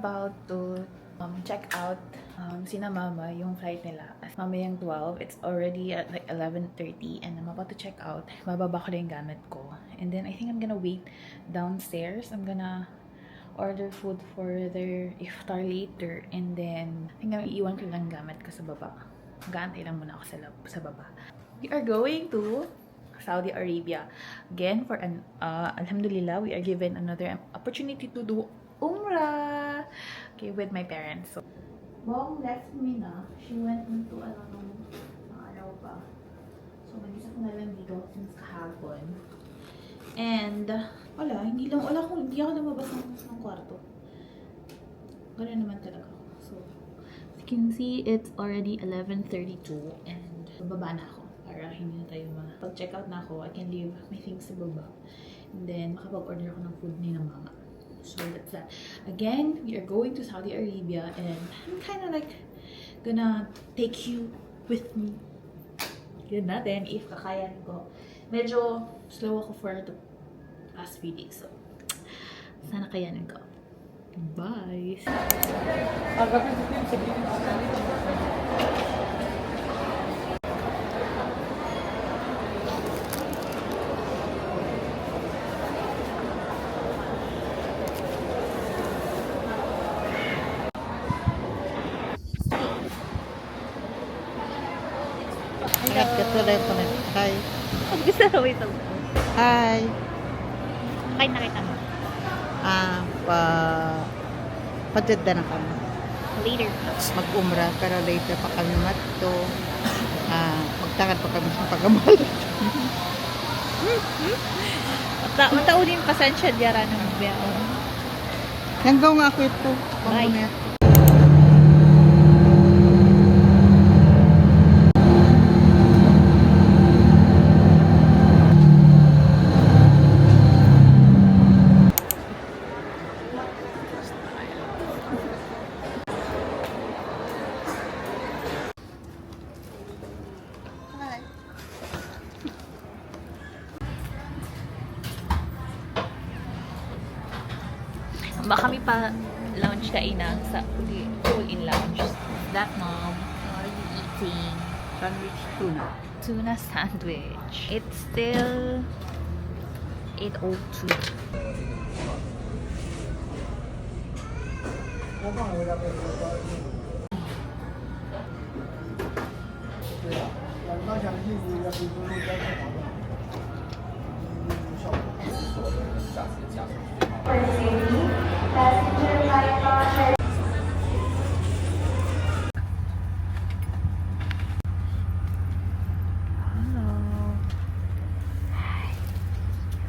about to check out sina mama, yung flight nila. Mamayang 12. It's already at like 11:30 and I'm about to check out. Bababa ko lang yung gamit ko. And then I think I'm gonna wait downstairs. I'm gonna order food for their iftar later. And then I think iiwan ko lang gamit ko sa baba. Mag-aantay lang muna ako sa baba. We are going to Saudi Arabia. Again, for an alhamdulillah, we are given another opportunity to do Umrah. Okay, with my parents. So, Mom left me na. She went into araw pa. So, mag-isa ko na lang dito since kahapon. And, hindi ako lumabas ng kwarto. Gano'n naman talaga ako. So, as you can see, it's already 11:32 and bababa na ako. Para hindi na tayo pag-check out na ako, I can leave my things sa baba. And then, makapag-order ako ng food ni na mama. So, that's that. Again, we are going to Saudi Arabia and I'm kind of like gonna take you with me. Yun natin, if kakayanin ko. Medyo slow ako for the past few days. So, sana kayanin ko. Bye! Katuloy ko na. Hi. Gusto na wait lang. Hi. Kain na kita. Padjadda na kami. Later. Mag-umra, pero later pa kami matto. Magtangad pa kami sa pag-amal. Mataunin pasensya diyara ng biya. Hanggang nga ako ito. Bye. Baka kami pa lounge kainan sa full-in lounge. That mom, what are you eating? Sandwich tuna. Tuna sandwich. It's still 8:02.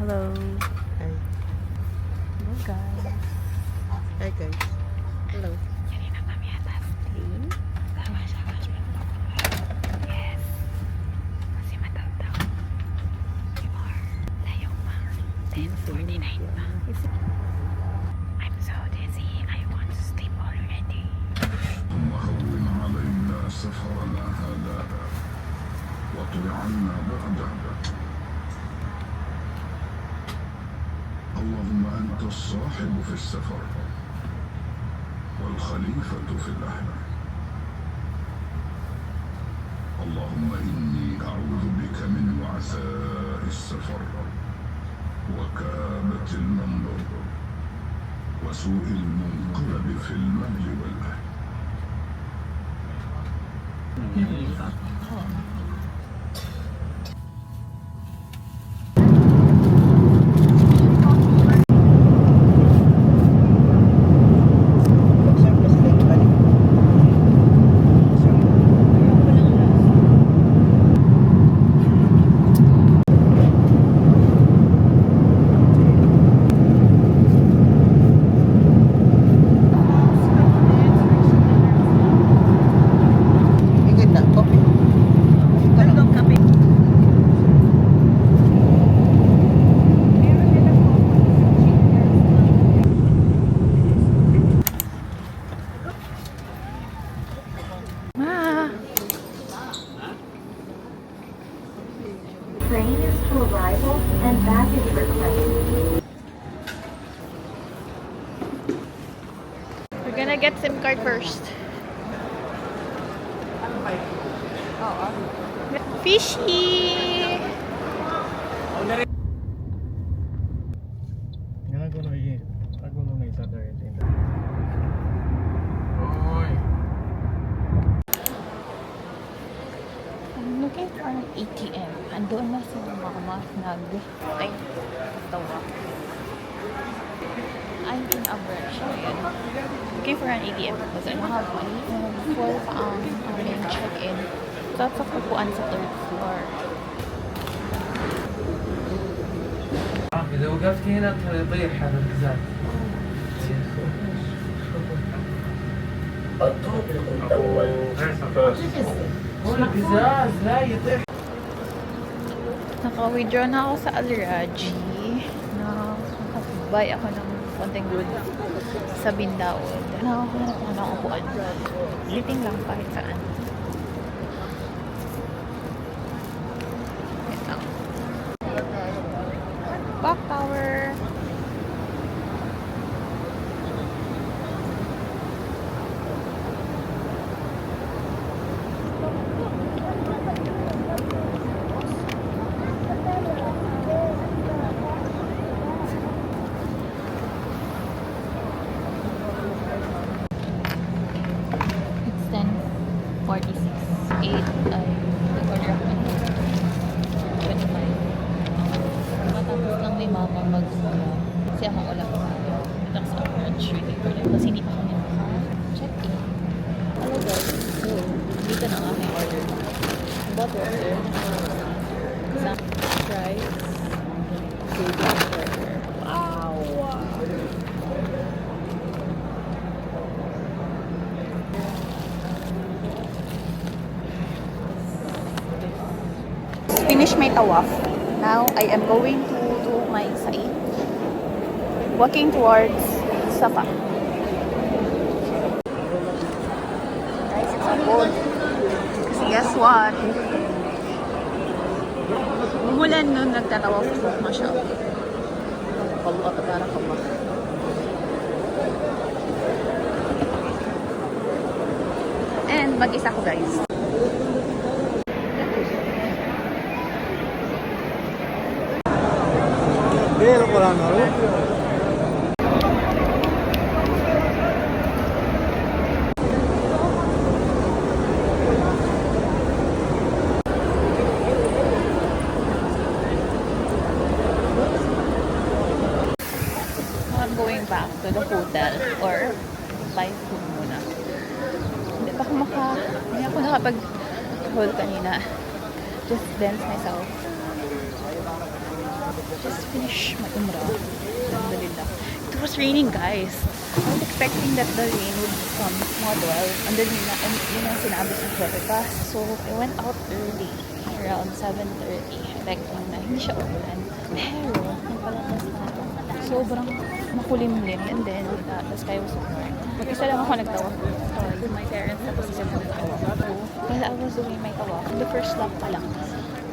Hello. Hi. Hello guys. Hi guys. Hello. Kanina kami atas. Yes. Kasi matataw. You are. Tayo pa. 10:49 pa. I'm so dizzy. I want to sleep already. ثم هون علينا سفرنا هذا واطل عنا بعده اللهم أنت الصاحب في السفر والخليفة في الأهل اللهم إني أعوذ بك من وعثاء السفر وكابة المنظر وسوء المنقلب في المال والأهل Ingin na. Coffee. get SIM card first. Fishy! I'm looking for an ATM. Andun na si mama ay, tawa. I'm in a rush. Looking for an ATM because I don't have money. Before yung check-in, that's sa kupuan sa 3rd floor. إذا وقفت هنا يطير هذا البزاز. هو البزاز لا يطير. Naka-withdraw na ako sa Alraji. Nakabay ako ng konting good sa Bindaod. Nakahanap ako ng upuan. Sitting lang kahit saan. Yan lang. Clock tower. It's 10:46. 8 ay nag-order ako ng 25. Matapos lang ni mama mag-uula. Kasi ako wala pa tayo. Ito ako sa approach. Waiting for them. Kasi hindi pa kami naka-check-in. Hello guys. So, dito na ang aking order. Bought water. Some fries. Gravy burger. Wow! Finish my tawaf. Now I am going to do my sa'i. Walking towards Safa. Guys, it's so cold. Kasi guess what? Umulan nun nagtatawaf ko. Mashallah. Allah, tabarakallah. And mag-isa ko guys. I'm going back to the hotel or buy food muna. Hindi ako nakapag-hold kanina. Just dance myself. Just finish my umrah. Alhamdulillah. It was raining, guys. I was expecting that the rain would come mga 12. And then yun ang sinabi sa forecast. So, I went out early. Around 7:30. Expecting na hindi siya umulan. Pero, nagpalakas na sobrang makulimlim. And then, the sky was so dark. Mag-isa lang ako nagtawag. With my parents, tapos isa mo nagtawag. So, while I was doing my tawag, the first lap pa lang,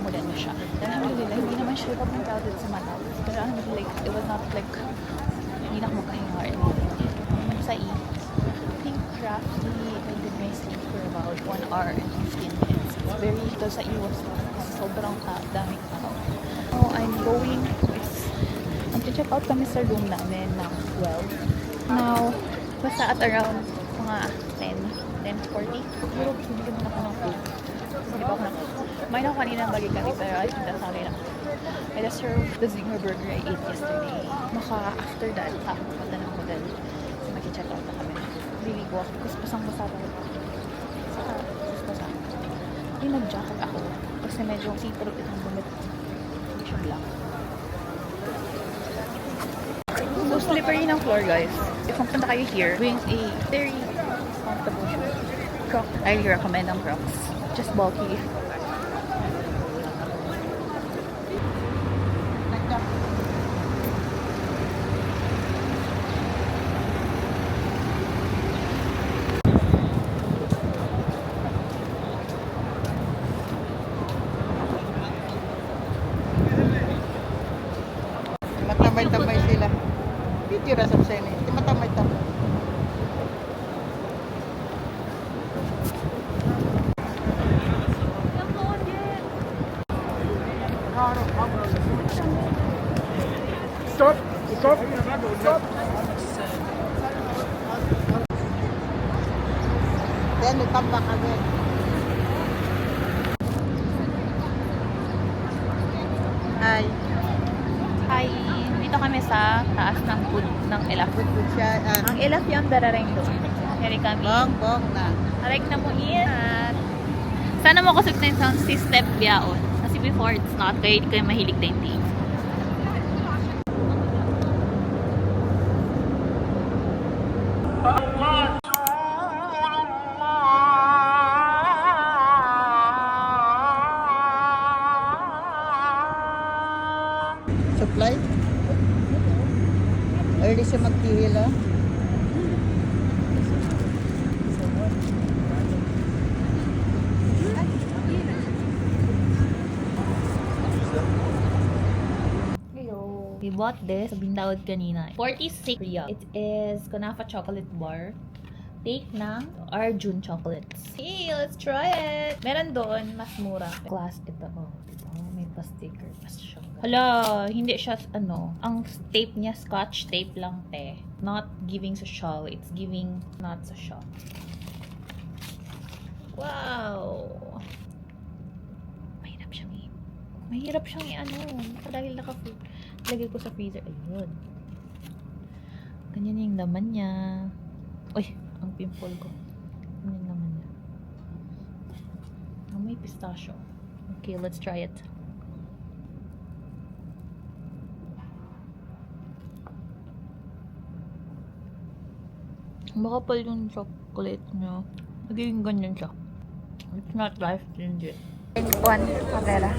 umulan na siya. Alhamdulillah, hindi naman siya kapag crowded sa Mataw. Pero like, it was not like, hindi na ako makahinga or anything. Sa I think roughly, I did my sleep for about 1 hour and 15 minutes. It's very, because sa I was sobrang daming tao. So, I'm going, mag-check out kami sa room namin ng 12. Now, basta at around mga 10:40. Siguro, binigyan mo na ako ng food. Hindi pa ako na. May na kanina ng bagi kami, pero I think that's okay na. I just served the Zinger burger I ate yesterday. After that, punta ng hotel. So, mag-check out na kami. Liligo ako. Kasi pasang-basa pa rin. Saka, basa. Hindi nag-jacket ako. Kasi medyo sipurot itong bumit. Hindi siya black. So, slippery ng floor, guys. If punta kayo here, bring a very comfortable shoe. Crocs. I highly recommend ang Crocs. Just bulky. Matamay-tamay sila. Titira sa sene. Matamay-tamay. Stop! Stop! Stop! Then, we come back again. Hi. Hi! Dito kami sa taas ng food ng Elaf. Siya, Ang Elaf yung darareng doon. Here kami. bong na. Arek na mo yan. Sana mo kusog na yung sound system biyaon. Kasi before it's not. Kaya hindi kayo mahilig na yung team. Supply? Early siya magtihil, ah. We bought this sa Bindawad kanina. 46 riyal. It is Kunafa chocolate bar. Take ng Arjun chocolates. Hey, let's try it! Meron doon, mas mura. Class ito. Oh, may pa-sticker. Pa-siya. Hala, hindi siya, ang tape niya, scotch tape lang, te. Not giving sa shawl. It's giving not sa shawl. Wow! Mahirap siyang dahil lagay ko sa freezer. Ayun. Ganyan yung laman niya. Uy, ang pimple ko. Ganyan yung laman niya. May pistachio. Okay, let's try it. Makapal yung chocolate niya. Nagiging ganyan siya. It's not life-changing. One, Pavela.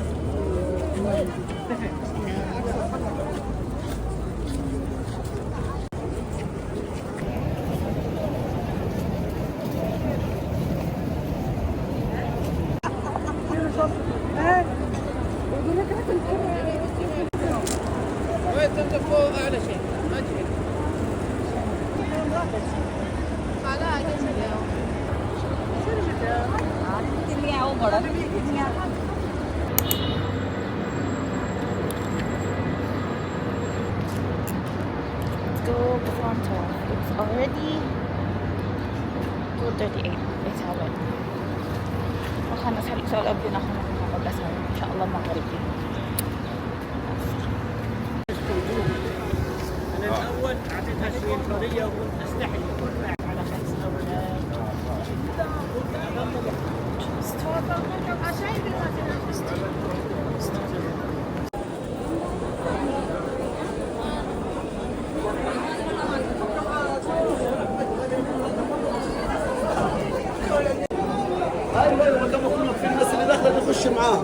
Go Pronto. It's already 2:38. Let's have it. Baka nasa loob din ako makakapag-asal. Inshallah makarib din. أنا الأول أعطيتها شوية حرية وقلت أستحي على 5 أولاد. ايوه قدامه كله في الناس اللي داخله نخش معاه.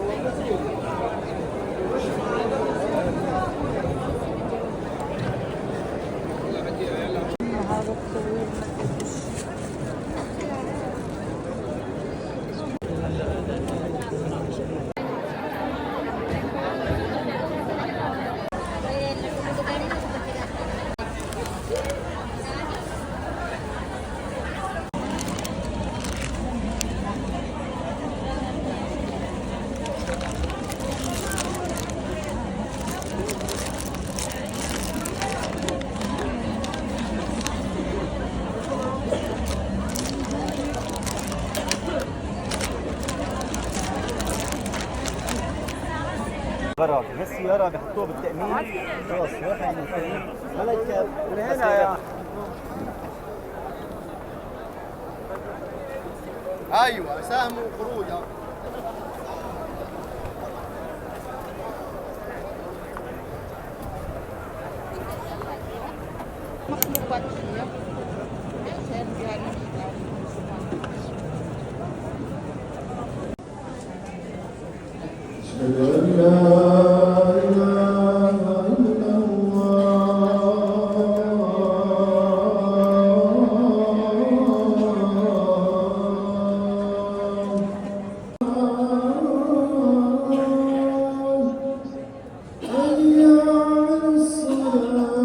غرض هالسيارة بحطوها بالتأمين خلاص واحد من التأمين ولا يكاب من هنا يا ايوه سهم وخروج. Maklupat siya. Sir, yan. أشهد أن لا إله إلا الله. حي على الصلاة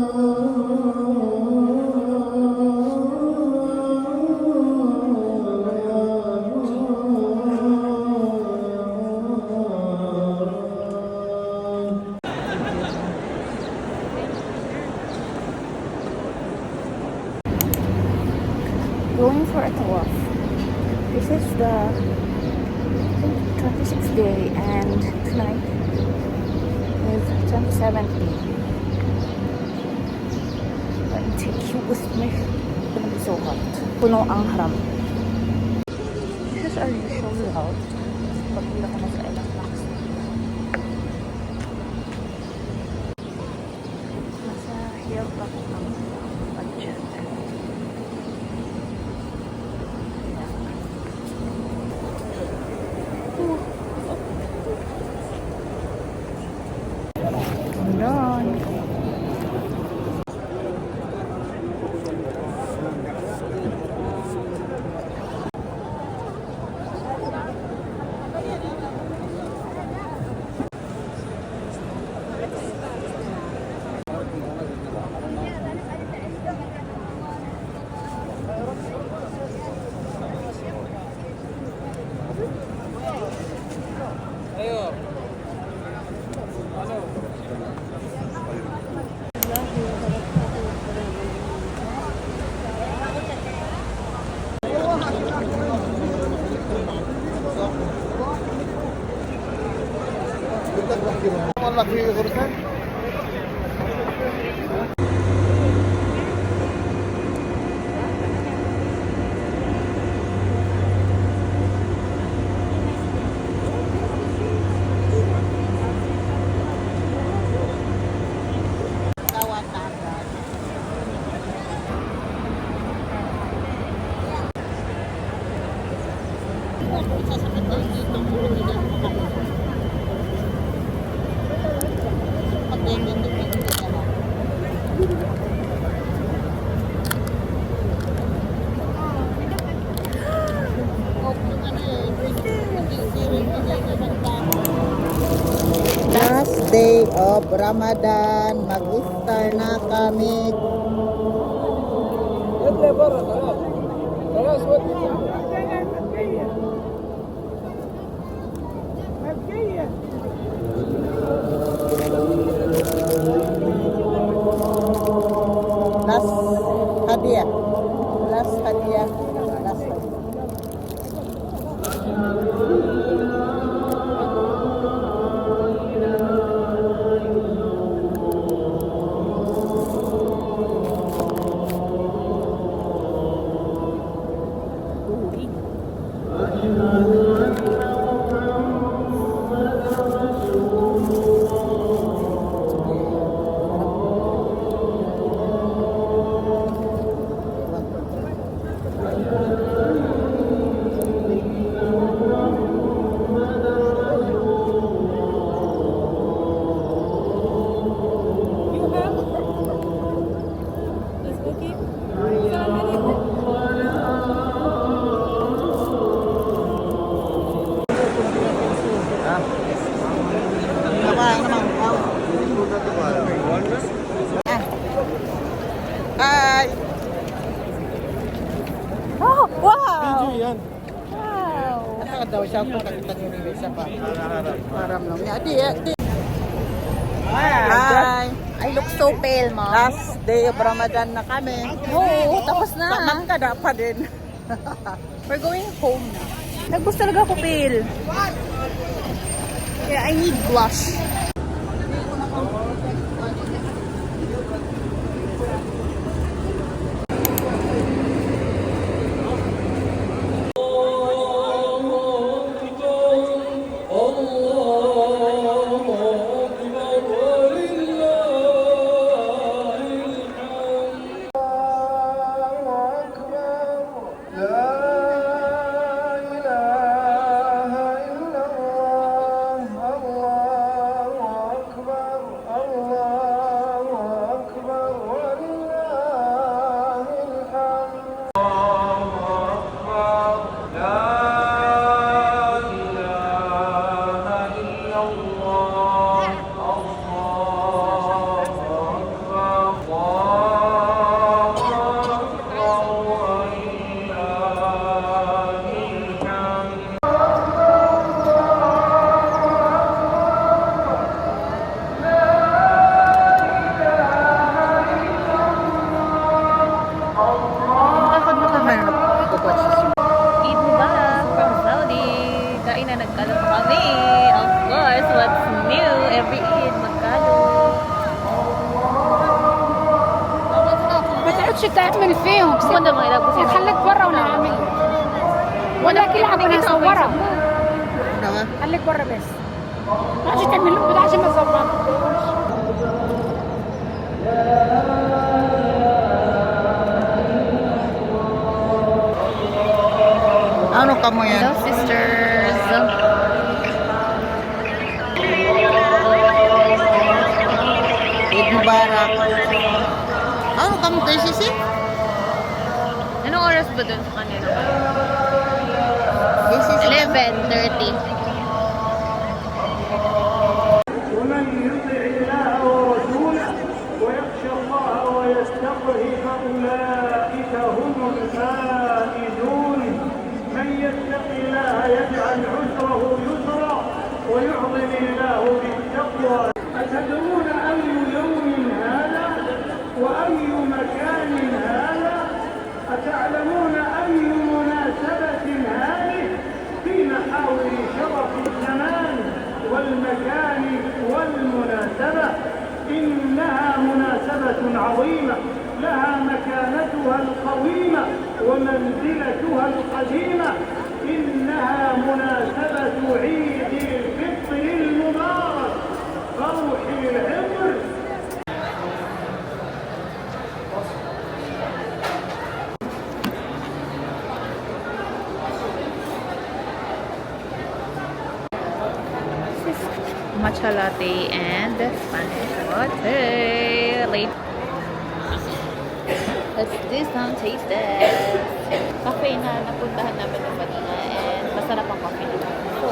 going for a tawaf. This is the 26th day and tonight is 27th day. Let me take you with me. It's gonna be so hot. Puno ang haram. This is our usual route. Pagpila ko na sa ilang blocks. Nasa hill pa ko ang budget. Done. والله في غرفة Last day of Ramadan, mag-iftar na kami. اطلع برا خلاص خلاص ودي Last hadiah. Last hadiah. Last hadiah. Hi! Oh, wow! yan. Wow! Ano daw siya kung nakita niyo rin siya pa? Haram lang niya. Di. Hi! I look so pale, Mom. Last day of Ramadan na kami. Oo, tapos na. Magkada pa din. We're going home na. Nag-boost talaga ako pale. Yeah, I need blush. لا إله إلا الله الله تعمل فيهم خليك برا ونعمل ولا كل حاجه نصورها خليك برا بس ما عادش تعمل لهم بدعش ما تصور Ano ka mo yan? Hello, sisters. Eid Mubarak. Ano ka mo kayo sisi? Anong oras ba dun sa kanila? This is 11:30. ومن يطع الله ورسوله ويخشى الله ويستغفر فاولئك هم الفائزون من يتق الله يجعل عسره يسرا ويعظم الله بالتقوى أتدرون أي يوم هذا وأي مكان هذا أتعلمون أي مناسبة هذه في محاور شرف الزمان والمكان والمناسبة إنها مناسبة عظيمة لها مكانتها القويمة ومنزلتها القديمة إنها مناسبة عيد الفطر المبارك روح العطر Matcha latte and Spanish latte. Late. Let's do some taste test. Cafe na napuntahan namin ng kanina and masarap ang coffee nila. So,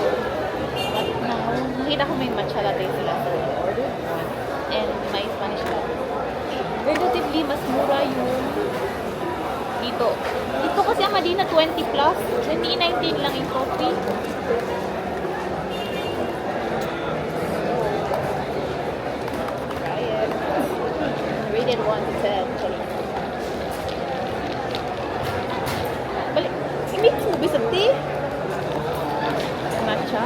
but now, nakita ko may matcha latte sila. So, I ordered one and may Spanish latte. Relatively, mas mura yung dito. Dito kasi ang Madina 20 plus. 2019 lang yung coffee. Rated 1 to 10. Balik. Mix mo ba sa tea? Matcha.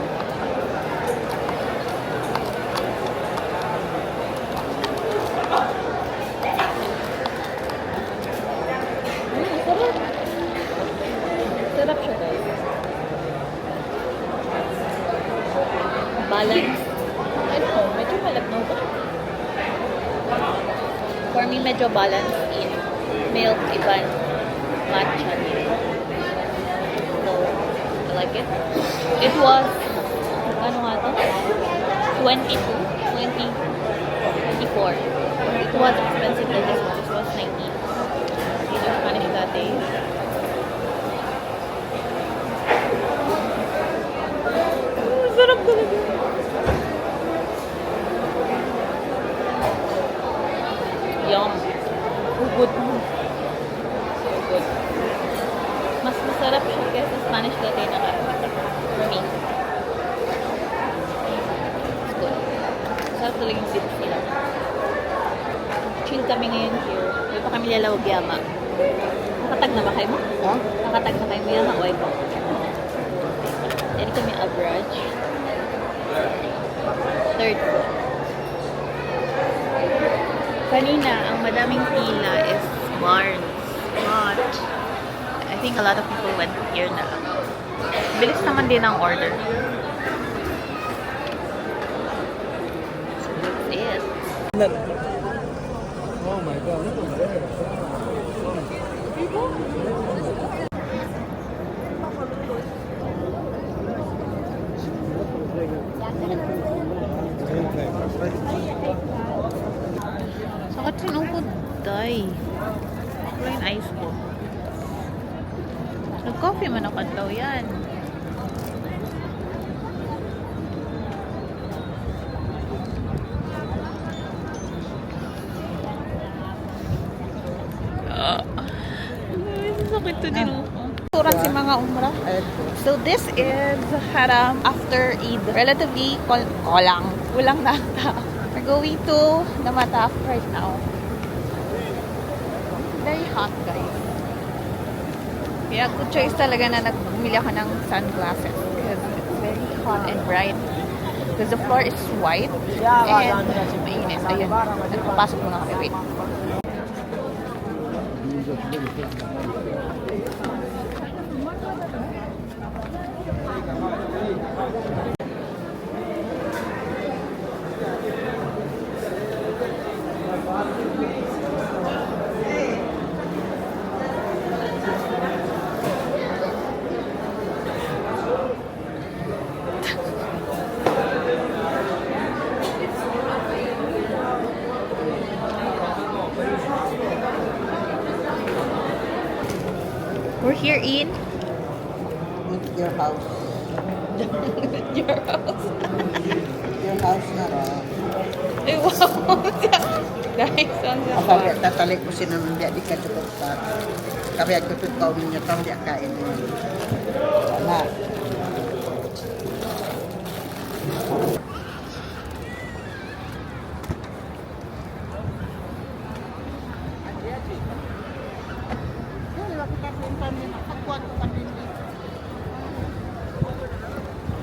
Sarap. Sarap siya, guys. Balance. I don't know. Medyo malagnaw ba? For me, medyo balance in milk, iban, matcha. So, I like it. It was, ano nga to? 22, 20, 24. It was expensive than this one. This was 19. Ito yung Spanish latte. Sarap talaga. Yum. So good. So good. Mas masarap siya kaysa Spanish latte na karamihan. For me. It's good. Masarap talaga yung dip nila. Chill kami ngayon here. Hindi pa kami lalawag yama. Nakatag na ba kayo mo? Ha? Nakatag na kayo mo yama? O iba? Then kami average. Third floor. Kanina, ang madaming pila is Barnes. But, I think a lot of people went here na lang. Bilis naman din ang order. So, that's it. Oh my god. Sakit sinungkod, day. Ako lang yung ice ko. Nag-coffee man ako daw yan. Sakit to din ako. Turang si mga umrah. So this is haram after Eid. Relatively kulang na ang tao. We're going to the Mataf right now. Very hot, guys. Kaya good choice talaga na nagbumili ako ng sunglasses because it's very hot and bright. Because the floor is white and mainit. Ayun. Nagpapasok muna kami. Wait. We're here in Your house. your house. Your house na rin. Ay, wow. Guys, ang Sabi, sarap. tatalik ko sinamandya, di ka tutok ka. Kami ang tutok ka, uminya ka, hindi kain mo. Wala.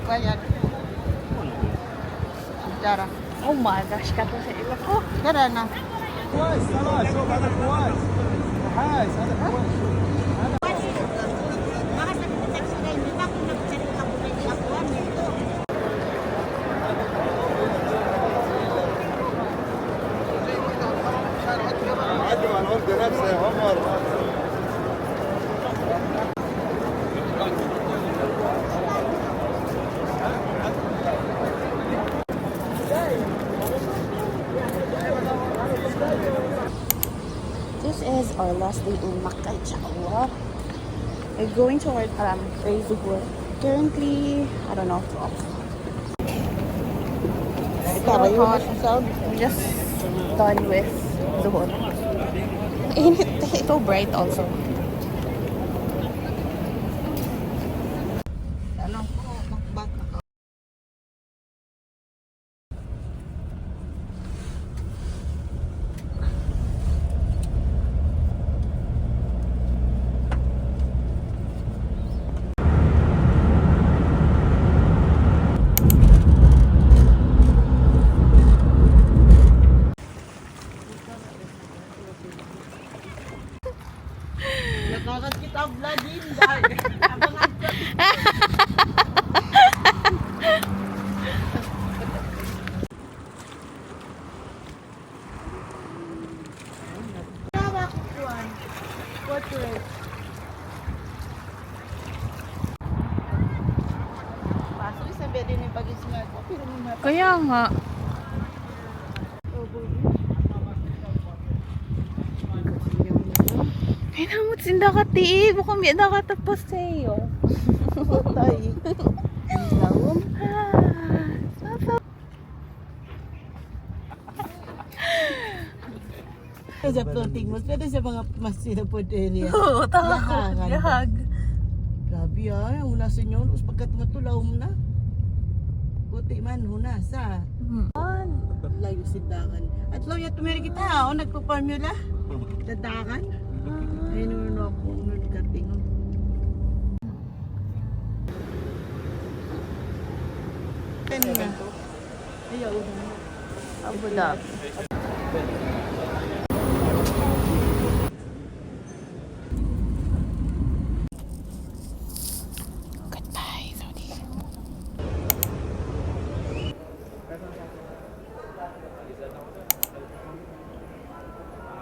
Bayad. Cara. Oh my gosh, kato sa ilo ko. Cara na. كويس خلاص شوف هذا كويس حايس هذا كويس عدوا عن ولد نفسه يا عمر This is our last day in Makkah, inshallah. We're going toward Zuhur. Currently, I don't know, 12. Cara yun ang sound. I'm just done with Zuhur. It's so bright also. Ano ko, makbak ako. Nakakat kita vlogin dahil. Abangan ka. Portrait. Pasok sa bed din yung pag-smart. Pero mo na. Kaya nga. Ay, namut sinda ka ti. Bukong biya na ka tapos sa'yo. Tay. Lawom. Sa floating mas pwede sa mga masjid na pwede area. Oo, tama ko. Yahagan. Yahag. Grabe ah, wala sa inyo. Tapos pagkat matulaw mo na. Puti man, huna sa. Layo sindangan. At law ya tumiri kita, o nagpo-formula. Dadangan. Ay, nuno ako, nuno katingon. Ayaw, Abu Dhabi.